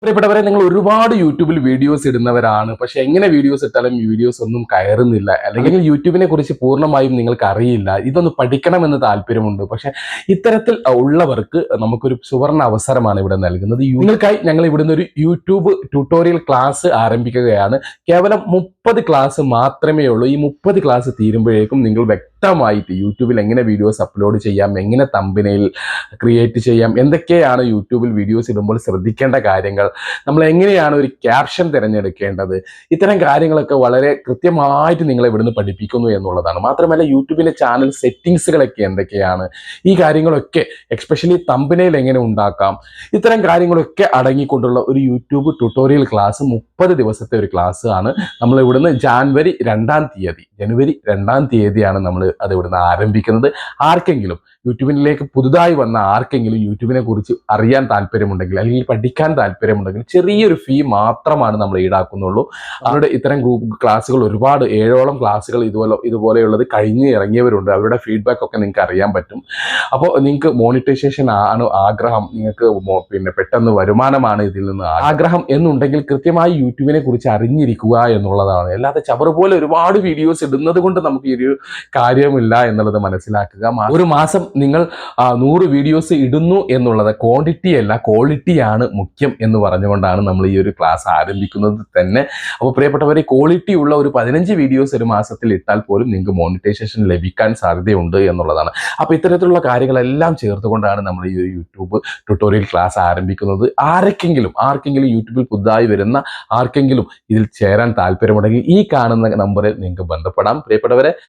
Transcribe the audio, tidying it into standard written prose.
പ്രിയപ്പെട്ടവരെ, നിങ്ങൾ ഒരുപാട് യൂട്യൂബിൽ വീഡിയോസ് ഇടുന്നവരാണ്. പക്ഷെ എങ്ങനെ വീഡിയോസ് ഇട്ടാലും വീഡിയോസ് ഒന്നും കയറുന്നില്ല, അല്ലെങ്കിൽ യൂട്യൂബിനെ കുറിച്ച് പൂർണ്ണമായും നിങ്ങൾക്ക് അറിയില്ല. ഇതൊന്ന് പഠിക്കണമെന്ന് താല്പര്യമുണ്ട്. പക്ഷെ ഇത്തരത്തിൽ ഉള്ളവർക്ക് നമുക്കൊരു സുവർണ അവസരമാണ് ഇവിടെ നൽകുന്നത്. നിങ്ങൾക്കായി ഞങ്ങൾ ഇവിടുന്ന് ഒരു യൂട്യൂബ് ട്യൂട്ടോറിയൽ ക്ലാസ് ആരംഭിക്കുകയാണ്. കേവലം 30 ക്ലാസ് മാത്രമേ ഉള്ളൂ. ഈ 30 ക്ലാസ് തീരുമ്പോഴേക്കും നിങ്ങൾ വ്യക്തമായിട്ട് യൂട്യൂബിൽ എങ്ങനെ വീഡിയോസ് അപ്ലോഡ് ചെയ്യാം, എങ്ങനെ തമ്പനെയിൽ ക്രിയേറ്റ് ചെയ്യാം, എന്തൊക്കെയാണ് യൂട്യൂബിൽ വീഡിയോസ് ഇടുമ്പോൾ ശ്രദ്ധിക്കേണ്ട കാര്യങ്ങൾ, നമ്മൾ എങ്ങനെയാണ് ഒരു ക്യാപ്ഷൻ തിരഞ്ഞെടുക്കേണ്ടത്, ഇത്തരം കാര്യങ്ങളൊക്കെ വളരെ കൃത്യമായിട്ട് നിങ്ങളെ ഇവിടുന്ന് പഠിപ്പിക്കുന്നു എന്നുള്ളതാണ്. മാത്രമല്ല യൂട്യൂബിന്റെ ചാനൽ സെറ്റിങ്സുകളൊക്കെ എന്തൊക്കെയാണ്, ഈ കാര്യങ്ങളൊക്കെ എക്സ്പെഷ്യലി തമ്പനെയിൽ എങ്ങനെ ഉണ്ടാക്കാം, ഇത്തരം കാര്യങ്ങളൊക്കെ അടങ്ങിക്കൊണ്ടുള്ള ഒരു യൂട്യൂബ് ട്യൂട്ടോറിയൽ ക്ലാസ് 30 ദിവസത്തെ ഒരു ക്ലാസ് ആണ്. നമ്മൾ ഇവിടുന്ന് ജനുവരി 2 തീയതിയാണ് നമ്മൾ അത് ഇവിടുന്ന് ആരംഭിക്കുന്നത്. ആർക്കെങ്കിലും യൂട്യൂബിലേക്ക് പുതുതായി വന്ന ആർക്കെങ്കിലും യൂട്യൂബിനെ കുറിച്ച് അറിയാൻ താല്പര്യമുണ്ടെങ്കിൽ, അല്ലെങ്കിൽ പഠിക്കാൻ താല്പര്യമുണ്ടെങ്കിൽ ചെറിയൊരു ഫീ മാത്രമാണ് നമ്മൾ ഈടാക്കുന്നുള്ളൂ. അവരുടെ ഇത്തരം ഗ്രൂപ്പ് ക്ലാസ്സുകൾ ഒരുപാട് 7ഓളം ക്ലാസ്സുകൾ ഇതുപോലെയുള്ളത് കഴിഞ്ഞ് ഇറങ്ങിയവരുണ്ട്. അവരുടെ ഫീഡ്ബാക്ക് ഒക്കെ നിങ്ങൾക്ക് അറിയാൻ പറ്റും. അപ്പോൾ നിങ്ങൾക്ക് മോണിറ്റൈസേഷൻ ആണ് ആഗ്രഹം, നിങ്ങൾക്ക് പെട്ടെന്ന് വരുമാനമാണ് ഇതിൽ നിന്ന് ആഗ്രഹം എന്നുണ്ടെങ്കിൽ കൃത്യമായി യൂട്യൂബിനെ കുറിച്ച് അറിഞ്ഞിരിക്കുക എന്നുള്ളതാണ്. അല്ലാതെ ചവറ് പോലെ ഒരുപാട് വീഡിയോസ് ഇടുന്നത് കൊണ്ട് നമുക്ക് ഈ ഒരു കാര്യമില്ല എന്നുള്ളത് മനസ്സിലാക്കുക. ഒരു മാസം നിങ്ങൾ 100 വീഡിയോസ് ഇടുന്നു എന്നുള്ളത് ക്വാണ്ടിറ്റി അല്ല, ക്വാളിറ്റിയാണ് മുഖ്യം എന്ന് പറഞ്ഞുകൊണ്ടാണ് നമ്മൾ ഈ ഒരു ക്ലാസ് ആരംഭിക്കുന്നത് തന്നെ. അപ്പോൾ പ്രിയപ്പെട്ടവരെ, ക്വാളിറ്റി ഉള്ള ഒരു 15 വീഡിയോസ് ഒരു മാസത്തിൽ ഇട്ടാൽ പോലും നിങ്ങൾക്ക് മോണിറ്റൈസേഷൻ ലഭിക്കാൻ സാധ്യതയുണ്ട് എന്നുള്ളതാണ്. അപ്പോൾ ഇത്തരത്തിലുള്ള കാര്യങ്ങളെല്ലാം ചേർത്തുകൊണ്ടാണ് നമ്മൾ ഈ ഒരു യൂട്യൂബ് ട്യൂട്ടോറിയൽ ക്ലാസ് ആരംഭിക്കുന്നത്. ആർക്കെങ്കിലും യൂട്യൂബിൽ പുതുതായി വരുന്ന ആർക്കെങ്കിലും ഇതിൽ ചേരാൻ താല്പര്യമുണ്ടെങ്കിൽ ഈ കാണുന്ന നമ്പറിൽ നിങ്ങൾക്ക് ബന്ധപ്പെടാം. പ്രിയപ്പെട്ടവരെ,